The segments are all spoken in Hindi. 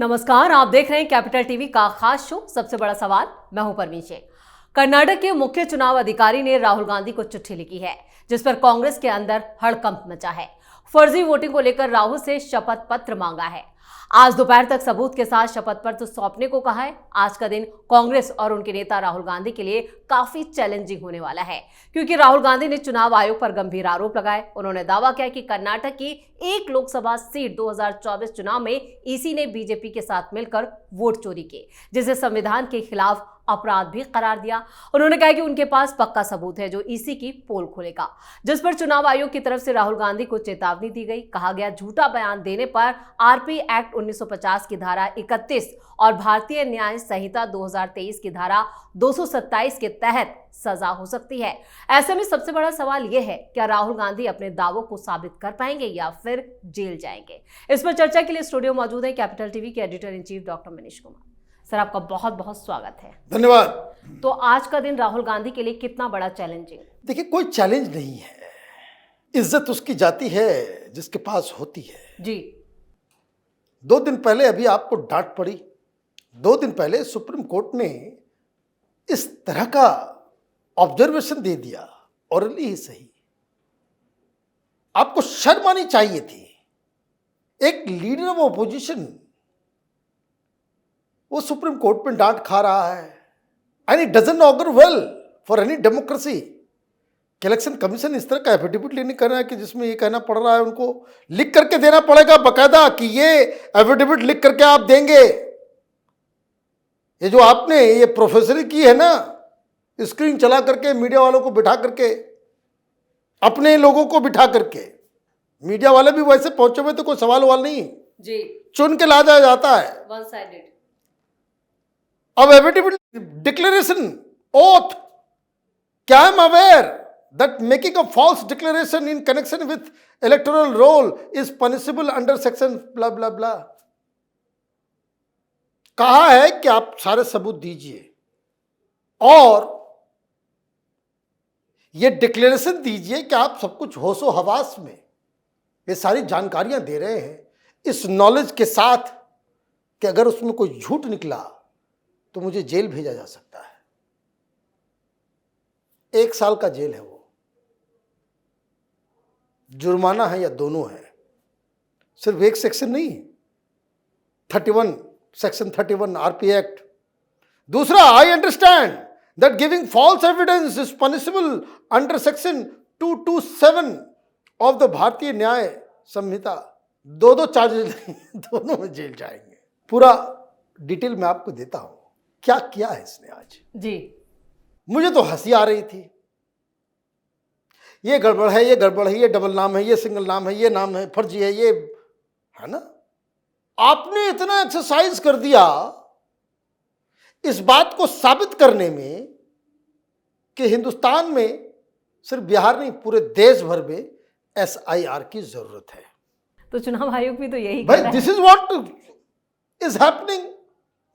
नमस्कार, आप देख रहे हैं कैपिटल टीवी का खास शो सबसे बड़ा सवाल। मैं हूं परवीन शेख। कर्नाटक के मुख्य चुनाव अधिकारी ने राहुल गांधी को चिट्ठी लिखी है जिस पर कांग्रेस के अंदर हड़कंप मचा है। फर्जी वोटिंग को लेकर राहुल से शपथ पत्र मांगा है। आज दोपहर तक सबूत के साथ शपथ पत्र सौंपने को कहा है। आज का दिन कांग्रेस और उनके नेता राहुल गांधी के लिए काफी चैलेंजिंग होने वाला है, क्योंकि राहुल गांधी ने चुनाव आयोग पर गंभीर आरोप लगाए। उन्होंने दावा किया कि कर्नाटक की एक लोकसभा सीट 2024 चुनाव में ईसी ने बीजेपी के साथ मिलकर वोट चोरी किए, जिसे संविधान के खिलाफ अपराध भी करार दिया। उन्होंने कहा कि उनके पास पक्का सबूत है जो ईसी की पोल खोलेगा, जिस पर चुनाव आयोग की तरफ से राहुल गांधी को चेतावनी दी गई। कहा गया, झूठा बयान देने पर आरपी एक्ट 1950 की धारा 31 और भारतीय न्याय संहिता 2023 की धारा 227 के तहत सजा हो सकती है। ऐसे में सबसे बड़ा सवाल यह है, क्या राहुल गांधी अपने दावों को साबित कर पाएंगे या फिर जेल जाएंगे? इस पर चर्चा के लिए स्टूडियो मौजूद है कैपिटल टीवी के editor in chief doctor Manish Kumar. Sir, आपका बहुत बहुत स्वागत है। धन्यवाद। तो आज का दिन राहुल गांधी के लिए कितना बड़ा चैलेंजिंग? देखिए, कोई चैलेंज नहीं है। इज्जत उसकी जाती है जिसके पास होती है जी। 2 दिन पहले अभी आपको डांट पड़ी। 2 दिन पहले सुप्रीम कोर्ट ने इस तरह का ऑब्जर्वेशन दे दिया, ऑरली ही सही। आपको शर्म आनी चाहिए थी। एक लीडर ऑफ ऑपोजिशन वो सुप्रीम कोर्ट में डांट खा रहा है, and it doesn't auger well for any democracy. Election commission इस तरह का एफिडेविट लेने कर रहा है कि जिसमें ये कहना पड़ रहा है उनको लिख करके देना पड़ेगा बकायदा कि ये एफिडेविट लिख करके आप देंगे। ये जो आपने ये प्रोफेसरी की है ना, स्क्रीन चला करके मीडिया वालों को बिठा करके, अपने लोगों को बिठा करके, मीडिया वाले भी वैसे पहुंचे हुए तो कोई सवाल वाल नहीं जी, चुन के ला जाया जाता है। One sided. अब एफिडेविट डिक्लेरेशन ओथ, क्या I am aware that making a false declaration in connection with electoral roll is punishable under section blah blah blah। कहा है कि आप सारे सबूत दीजिए और ये डिक्लेरेशन दीजिए कि आप सब कुछ होशो हवास में ये सारी जानकारियां दे रहे हैं, इस नॉलेज के साथ कि अगर उसमें कोई झूठ निकला तो मुझे जेल भेजा जा सकता है। 1 साल का जेल है, वो जुर्माना है या दोनों है। सिर्फ एक सेक्शन नहीं, 31 सेक्शन 31 आरपी एक्ट। दूसरा, I understand that giving false evidence is punishable under section 227 of the Bharatiya Nyaya Samhita. 2 charges दोनों में जेल जाएंगे। पूरा डिटेल मैं आपको देता हूं क्या किया है इसने आज जी। मुझे तो हंसी आ रही थी। ये गड़बड़ है, ये गड़बड़ है, ये डबल नाम है, ये सिंगल नाम है, ये नाम है फर्जी है, ये है ना। आपने इतना एक्सरसाइज कर दिया इस बात को साबित करने में कि हिंदुस्तान में सिर्फ बिहार नहीं पूरे देश भर में SIR की जरूरत है। तो चुनाव आयोग भी तो यही भाई, this is what is happening.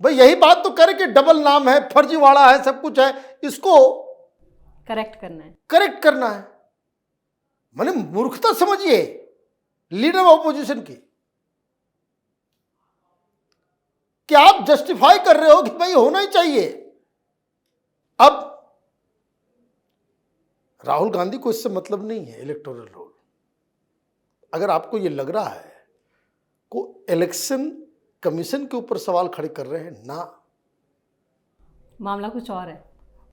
भाई यही बात तो करे कि डबल नाम है, फर्जीवाड़ा है, सब कुछ है, इसको करेक्ट करना है। माने मूर्खता समझिए लीडर ऑफ ऑपोजिशन की, कि आप जस्टिफाई कर रहे हो कि भाई होना ही चाहिए। अब राहुल गांधी को इससे मतलब नहीं है इलेक्टोरल रोल। अगर आपको यह लग रहा है को इलेक्शन कमीशन के ऊपर सवाल खड़े कर रहे हैं ना, मामला कुछ और है।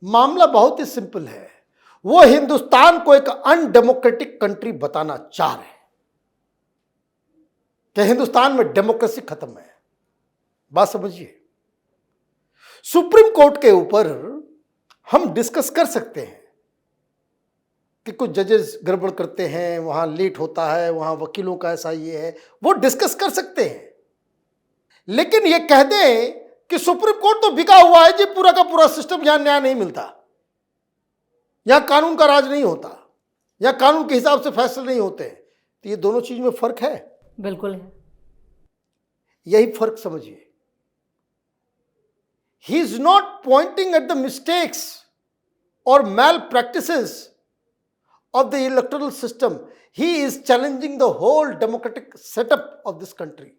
मामला बहुत ही सिंपल है। वो हिंदुस्तान को एक अनडेमोक्रेटिक कंट्री बताना चाह रहे हैं कि हिंदुस्तान में डेमोक्रेसी खत्म है। बात समझिए, सुप्रीम कोर्ट के ऊपर हम डिस्कस कर सकते हैं कि कुछ जजेस गड़बड़ करते हैं, वहां लेट होता है, वहां वकीलों का ऐसा ये है, वो डिस्कस कर सकते हैं। लेकिन ये कह दें कि सुप्रीम कोर्ट तो बिका हुआ है जी, पूरा का पूरा सिस्टम, यहां न्याय नहीं मिलता, यहां कानून का राज नहीं होता, यहां कानून के हिसाब से फैसले नहीं होते, तो ये दोनों चीज में फर्क है। बिल्कुल है। यही फर्क समझिए। He is not pointing at the mistakes और malpractices of the electoral system, he is challenging the whole democratic setup of this country.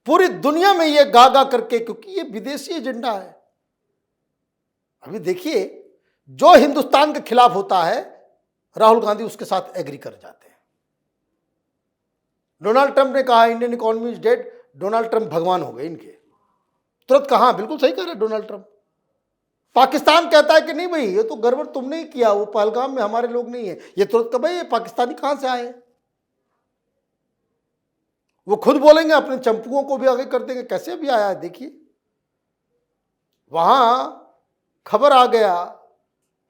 पूरी दुनिया में ये गा गा करके, क्योंकि ये विदेशी एजेंडा है। अभी देखिए, जो हिंदुस्तान के खिलाफ होता है राहुल गांधी उसके साथ एग्री कर जाते हैं। डोनाल्ड ट्रंप ने कहा Indian economy is dead, Donald Trump भगवान हो गए इनके। तुरंत कहा, बिल्कुल सही कह रहे डोनाल्ड ट्रंप। पाकिस्तान कहता है कि नहीं भाई, ये तो गड़बड़ तुमने ही किया, वो पहलगाम में हमारे लोग नहीं है। ये तुरंत कहा, भाई ये पाकिस्तानी कहां से आए? वो खुद बोलेंगे, अपने चंपुओं को भी आगे कर देंगे। कैसे भी आया है देखिए। वहां खबर आ गया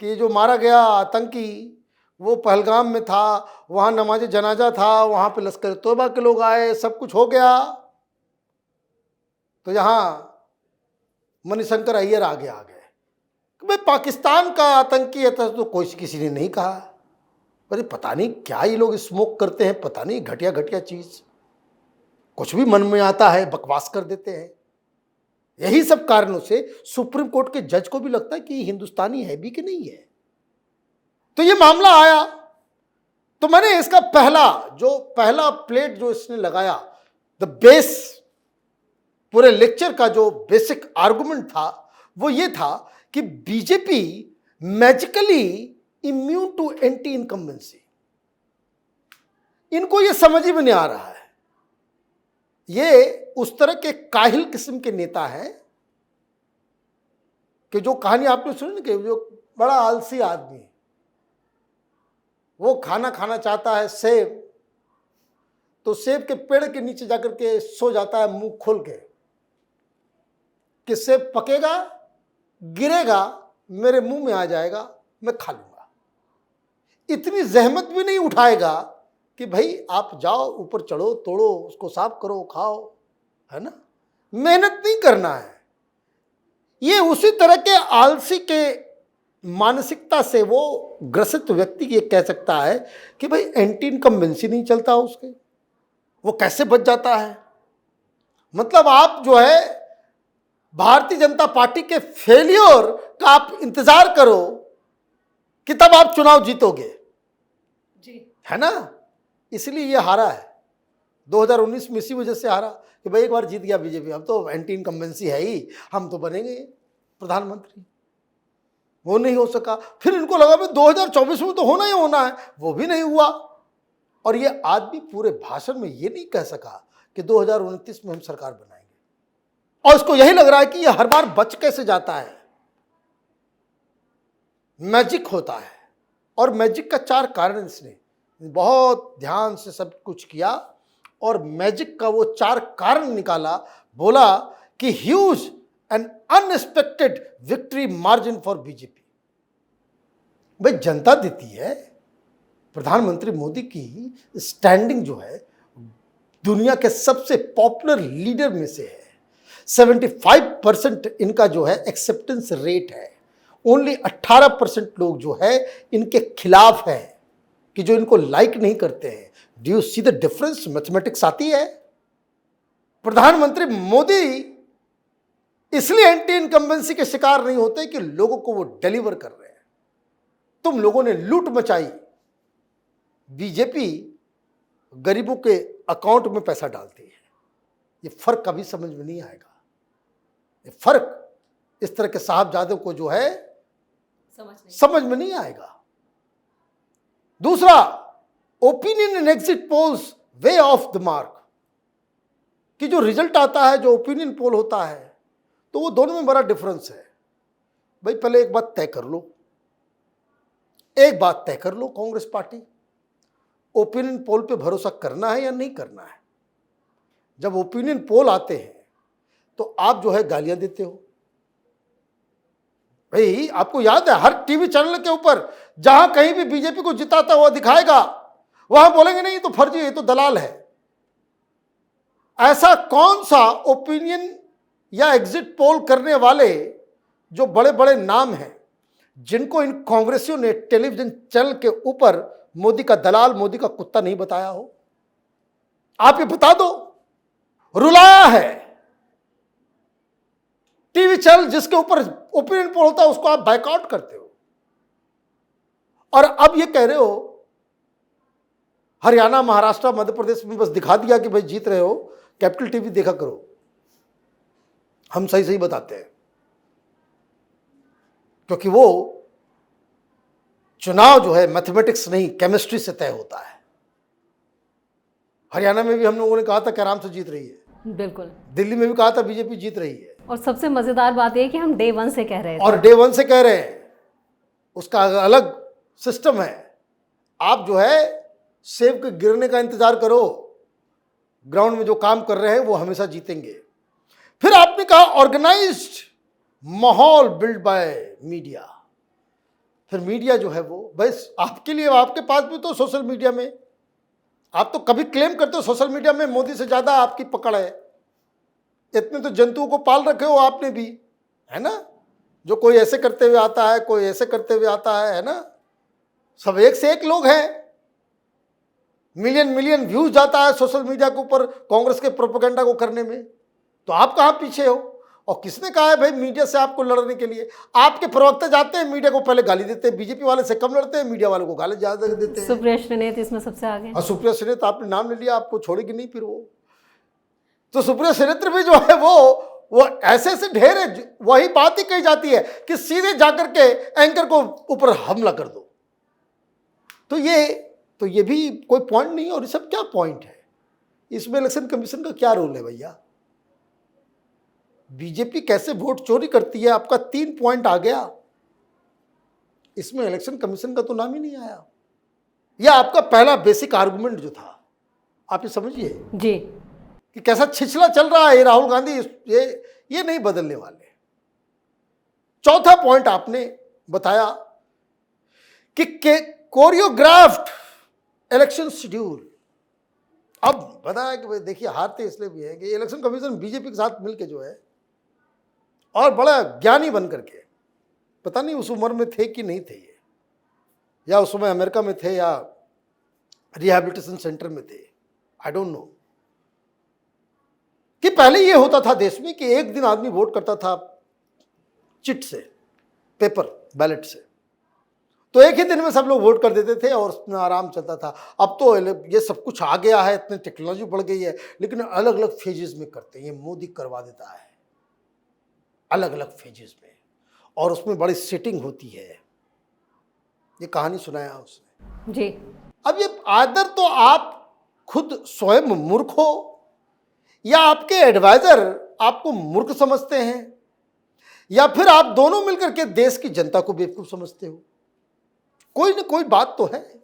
कि जो मारा गया आतंकी वो पहलगाम में था, वहां नमाज जनाजा था, वहां पे लश्कर तोयबा के लोग आए, सब कुछ हो गया। तो यहां मणिशंकर अय्यर आ गए कि भाई पाकिस्तान का आतंकी है, तो कोई किसी ने नहीं कहा। अरे पता नहीं क्या ये लोग स्मोक करते हैं, पता नहीं घटिया घटिया चीज, कुछ भी मन में आता है बकवास कर देते हैं। यही सब कारणों से सुप्रीम कोर्ट के जज को भी लगता है कि हिंदुस्तानी है भी कि नहीं है। तो ये मामला आया, तो मैंने इसका पहला प्लेट जो इसने लगाया, द बेस, पूरे लेक्चर का जो बेसिक आर्गुमेंट था वो ये था कि BJP magically immune to anti incumbency. इनको ये समझ ही में नहीं आ रहा है। ये उस तरह के काहिल किस्म के नेता हैं कि जो कहानी आपने सुनी ना, कि जो बड़ा आलसी आदमी, वो खाना खाना चाहता है सेब, तो सेब के पेड़ के नीचे जाकर के सो जाता है मुंह खोल के कि सेब पकेगा, गिरेगा, मेरे मुंह में आ जाएगा, मैं खा लूंगा। इतनी जहमत भी नहीं उठाएगा कि भाई आप जाओ ऊपर चढ़ो, तोड़ो, उसको साफ करो, खाओ, है ना। मेहनत नहीं करना है। ये उसी तरह के आलसी के मानसिकता से वो ग्रसित व्यक्ति ये कह सकता है कि भाई एंटी इनकम्बेंसी नहीं चलता उसके, वो कैसे बच जाता है। मतलब आप जो है भारतीय जनता पार्टी के फेलियर का आप इंतजार करो कि तब आप चुनाव जीतोगे जी, है ना। इसलिए ये हारा है 2019 में, इसी वजह से हारा कि भाई एक बार जीत गया बीजेपी, अब तो एंटी इनकम्बेंसी है ही, हम तो बनेंगे प्रधानमंत्री। वो नहीं हो सका। फिर इनको लगा भाई 2024 में तो होना ही होना है, वो भी नहीं हुआ। और ये आदमी पूरे भाषण में ये नहीं कह सका कि 2029 में हम सरकार बनाएंगे। और इसको यही लग रहा है कि ये हर बार बच कैसे जाता है, मैजिक होता है। और मैजिक का 4 कारण इसने बहुत ध्यान से सब कुछ किया और मैजिक का वो 4 कारण निकाला। बोला कि huge and unexpected victory margin for BJP. भाई जनता देती है, प्रधानमंत्री मोदी की स्टैंडिंग जो है दुनिया के सबसे पॉपुलर लीडर में से है। 75% इनका जो है एक्सेप्टेंस रेट है। ओनली 18% लोग जो है इनके खिलाफ है, कि जो इनको लाइक नहीं करते हैं। Do you see the difference? Mathematics आती है। प्रधानमंत्री मोदी इसलिए एंटी इनकम्बेंसी के शिकार नहीं होते कि लोगों को वो डिलीवर कर रहे हैं। तुम लोगों ने लूट मचाई, बीजेपी गरीबों के अकाउंट में पैसा डालती है। ये फर्क कभी समझ में नहीं आएगा। ये फर्क इस तरह के साहबजादों को जो है समझ में नहीं आएगा। दूसरा, opinion and exit polls way of the mark, कि जो रिजल्ट आता है, जो ओपिनियन पोल होता है, तो वो दोनों में बड़ा डिफरेंस है। भाई पहले एक बात तय कर लो, कांग्रेस पार्टी, ओपिनियन पोल पे भरोसा करना है या नहीं करना है। जब ओपिनियन पोल आते हैं तो आप जो है गालियां देते हो। भाई आपको याद है, हर टीवी चैनल के ऊपर जहां कहीं भी बीजेपी को जिताता हुआ दिखाएगा, वहां बोलेंगे नहीं, ये तो फर्जी है, ये तो दलाल है। ऐसा कौन सा ओपिनियन या एग्जिट पोल करने वाले जो बड़े बड़े नाम हैं, जिनको इन कांग्रेसियों ने टेलीविजन चैनल के ऊपर मोदी का दलाल, मोदी का कुत्ता नहीं बताया हो? आप ये बता दो। रुलाया है टीवी चैनल जिसके ऊपर ओपिनियन पोल होता है, उसको आप बायकॉट करते हो। और अब ये कह रहे हो हरियाणा, महाराष्ट्र, मध्य प्रदेश में बस दिखा दिया कि भाई जीत रहे हो, कैपिटल टीवी देखा करो। हम सही सही बताते हैं, क्योंकि वो चुनाव जो है मैथमेटिक्स नहीं केमिस्ट्री से तय होता है। हरियाणा में भी हम लोगों ने कहा था कि आराम से जीत रही है, बिल्कुल। दिल्ली में भी कहा था बीजेपी जीत रही है, और सबसे मजेदार बात यह है कि हम डे 1 से कह रहे थे, और डे 1 से कह रहे हैं। उसका अलग सिस्टम है। आप जो है सेब के गिरने का इंतजार करो, ग्राउंड में जो काम कर रहे हैं वो हमेशा जीतेंगे। फिर आपने कहा ऑर्गेनाइज्ड माहौल बिल्ड बाय मीडिया। फिर मीडिया जो है वो बस आपके लिए, आपके पास भी तो सोशल मीडिया में, आप तो कभी क्लेम करते हो सोशल मीडिया में मोदी से ज्यादा आपकी पकड़ है। इतने तो जंतुओं को पाल रखे हो आपने भी, है ना, जो कोई ऐसे करते हुए आता है, कोई ऐसे करते हुए आता है ना, सब एक से एक लोग हैं। मिलियन मिलियन व्यूज जाता है सोशल मीडिया के ऊपर कांग्रेस के प्रोपेगेंडा को करने में, तो आप कहां पीछे हो? और किसने कहा है भाई मीडिया से आपको लड़ने के लिए? आपके प्रवक्ता जाते हैं मीडिया को पहले गाली देते हैं, बीजेपी वाले से कम लड़ते हैं, मीडिया वालों को गाली ज्यादा देते हैं। सुप्रिया श्रीनेत इसमें सबसे आगे। और सुप्रिया श्रीनेत आपने नाम ले लिया, आपको छोड़ेगी नहीं फिर वो। तो सुप्रिया श्रीनेत भी जो है वो ऐसे ऐसे ढेर है, वही बात ही कही जाती है कि सीधे जाकर के एंकर को ऊपर हमला कर दो। तो ये भी कोई पॉइंट नहीं है। और ये सब क्या पॉइंट है? इसमें इलेक्शन कमीशन का क्या रोल है भैया? बीजेपी कैसे वोट चोरी करती है, आपका 3 पॉइंट आ गया, इसमें इलेक्शन कमीशन का तो नाम ही नहीं आया। यह आपका पहला बेसिक आर्गुमेंट जो था, आप ये समझिए जी कि कैसा छिछला चल रहा है राहुल गांधी, ये नहीं बदलने वाले। चौथा पॉइंट आपने बताया कि कोरियोग्राफ्ड इलेक्शन शेड्यूल। अब बताया कि भाई देखिए हारते इसलिए भी है कि इलेक्शन कमीशन बीजेपी के साथ मिलके जो है, और बड़ा ज्ञानी बन करके, पता नहीं उस उम्र में थे कि नहीं थे ये, या उस समय अमेरिका में थे या रिहैबिलिटेशन सेंटर में थे, आई डोंट नो, कि पहले ये होता था देश में कि एक दिन आदमी वोट करता था चिट से, पेपर बैलेट से, तो एक ही दिन में सब लोग वोट कर देते थे और उसमें आराम चलता था। अब तो ये सब कुछ आ गया है, इतनी टेक्नोलॉजी बढ़ गई है, लेकिन अलग अलग फेजेस में करते हैं। ये मोदी करवा देता है अलग अलग फेजेस में, और उसमें बड़ी सेटिंग होती है। ये कहानी सुनाया उसने जी। अब ये आदर तो आप खुद स्वयं मूर्ख हो या आपके एडवाइजर आपको मूर्ख समझते हैं, या फिर आप दोनों मिलकर के देश की जनता को बेवकूफ समझते हो। कोई ना कोई बात तो है।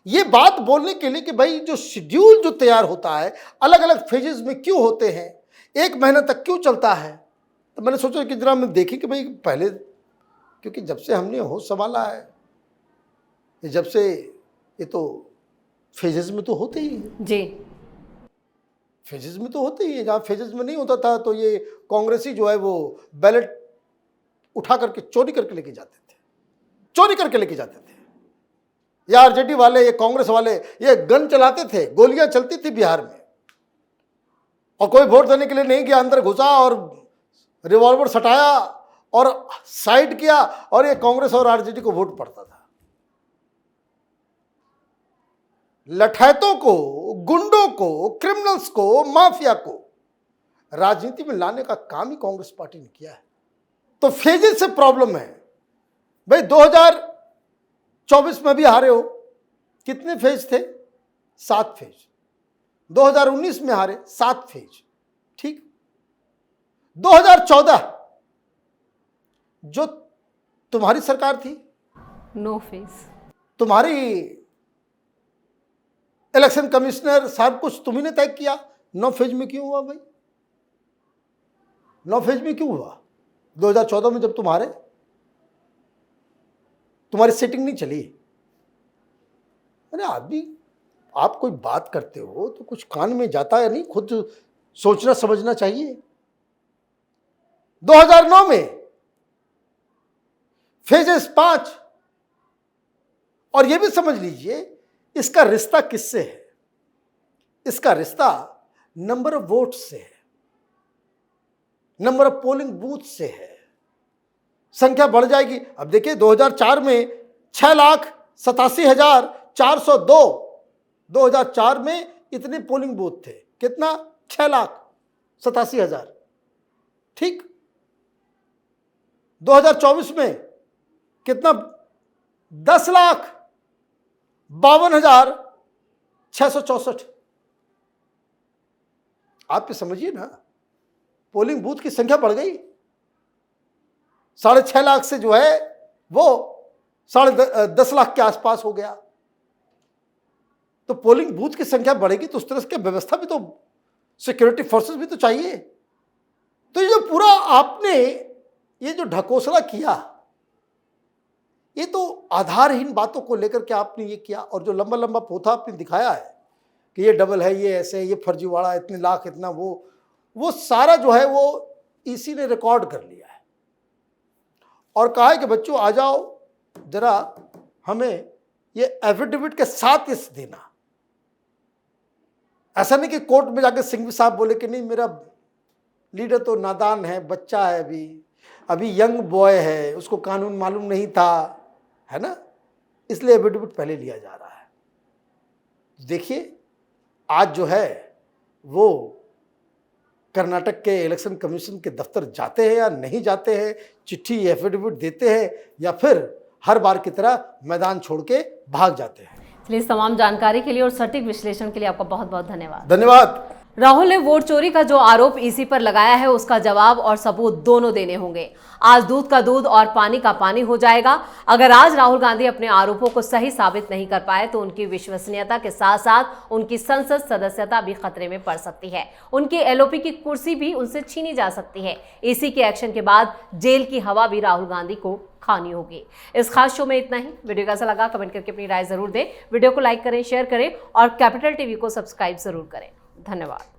ये बात बोलने के लिए कि भाई जो शेड्यूल जो तैयार होता है अलग अलग फेजेस में क्यों होते हैं, 1 महीना तक क्यों चलता है, तो मैंने सोचा कि जरा मैं देखी कि भाई पहले, क्योंकि जब से हमने होश संभाला है, जब से ये तो फेजेस में तो होते ही है जी, फेजेस में तो होते ही है। जहाँ फेजेस में नहीं होता था तो ये कांग्रेसी जो है वो बैलेट उठा करके चोरी करके लेके जाते थे, या आरजेडी वाले, ये कांग्रेस वाले ये गन चलाते थे, गोलियां चलती थी बिहार में, और कोई वोट देने के लिए नहीं गया, अंदर घुसा और रिवॉल्वर सटाया और साइड किया, और ये कांग्रेस और आरजेडी को वोट पड़ता था। लठैतों को, गुंडों को, क्रिमिनल्स को, माफिया को राजनीति में लाने का काम ही कांग्रेस पार्टी ने किया है। तो फेजेस से प्रॉब्लम है भाई। 2024 में भी हारे हो, कितने फेज थे? 7 फेज। 2019 में हारे, 7 फेज, ठीक। 2014 जो तुम्हारी सरकार थी, 9 फेज। तुम्हारी इलेक्शन कमिश्नर सब कुछ तुम्ही ने तय किया, 9 फेज में क्यों हुआ भाई? 9 फेज में क्यों हुआ? 2014 में जब तुम्हारी सेटिंग नहीं चली। अरे आदमी, आप कोई बात करते हो तो कुछ कान में जाता है नहीं, खुद सोचना समझना चाहिए। 2009 में फेजेस 5, और यह भी समझ लीजिए इसका रिश्ता किससे है? इसका रिश्ता नंबर ऑफ वोट से है, नंबर ऑफ पोलिंग बूथ से है। संख्या बढ़ जाएगी। अब देखिए 2004 में 6,87,402, 2004 में इतने पोलिंग बूथ थे, कितना? 6,87,000। ठीक 2024 में कितना 10,52,664। आप भी समझिए ना, पोलिंग बूथ की संख्या बढ़ गई, 6.5 लाख से जो है वो 10.5 लाख के आसपास हो गया। तो पोलिंग बूथ की संख्या बढ़ेगी तो उस तरह की व्यवस्था भी तो, सिक्योरिटी फोर्सेस भी तो चाहिए। तो ये जो पूरा आपने ये जो ढकोसला किया, ये तो आधारहीन बातों को लेकर के आपने ये किया। और जो लंबा लंबा पोथा आपने दिखाया है कि ये डबल है, ये ऐसे है, ये फर्जीवाड़ा, इतने लाख, इतना वो सारा जो है वो ईसी ने रिकॉर्ड कर लिया है और कहा है कि बच्चों आ जाओ, जरा हमें ये एफिडेविट के साथ इस देना। ऐसा नहीं कि कोर्ट में जाकर सिंघवी साहब बोले कि नहीं, मेरा लीडर तो नादान है, बच्चा है, अभी यंग बॉय है, उसको कानून मालूम नहीं था, है ना, इसलिए एफिडेविट पहले लिया जा रहा है। देखिए आज जो है वो कर्नाटक के इलेक्शन कमीशन के दफ्तर जाते हैं या नहीं जाते हैं, चिट्ठी एफिडेविट देते हैं या फिर हर बार की तरह मैदान छोड़ के भाग जाते हैं। इसलिए इस तमाम जानकारी के लिए और सटीक विश्लेषण के लिए आपका बहुत बहुत धन्यवाद। धन्यवाद। राहुल ने वोट चोरी का जो आरोप ईसी पर लगाया है उसका जवाब और सबूत दोनों देने होंगे। आज दूध का दूध और पानी का पानी हो जाएगा। अगर आज राहुल गांधी अपने आरोपों को सही साबित नहीं कर पाए तो उनकी विश्वसनीयता के साथ साथ उनकी संसद सदस्यता भी खतरे में पड़ सकती है। उनकी एलओपी की कुर्सी भी उनसे छीनी जा सकती है। ईसी के एक्शन के बाद जेल की हवा भी राहुल गांधी को खानी होगी। इस खास शो में इतना ही। वीडियो कैसा लगा कमेंट करके अपनी राय जरूर दें। वीडियो को लाइक करें, शेयर करें और कैपिटल टीवी को सब्सक्राइब जरूर करें। धन्यवाद।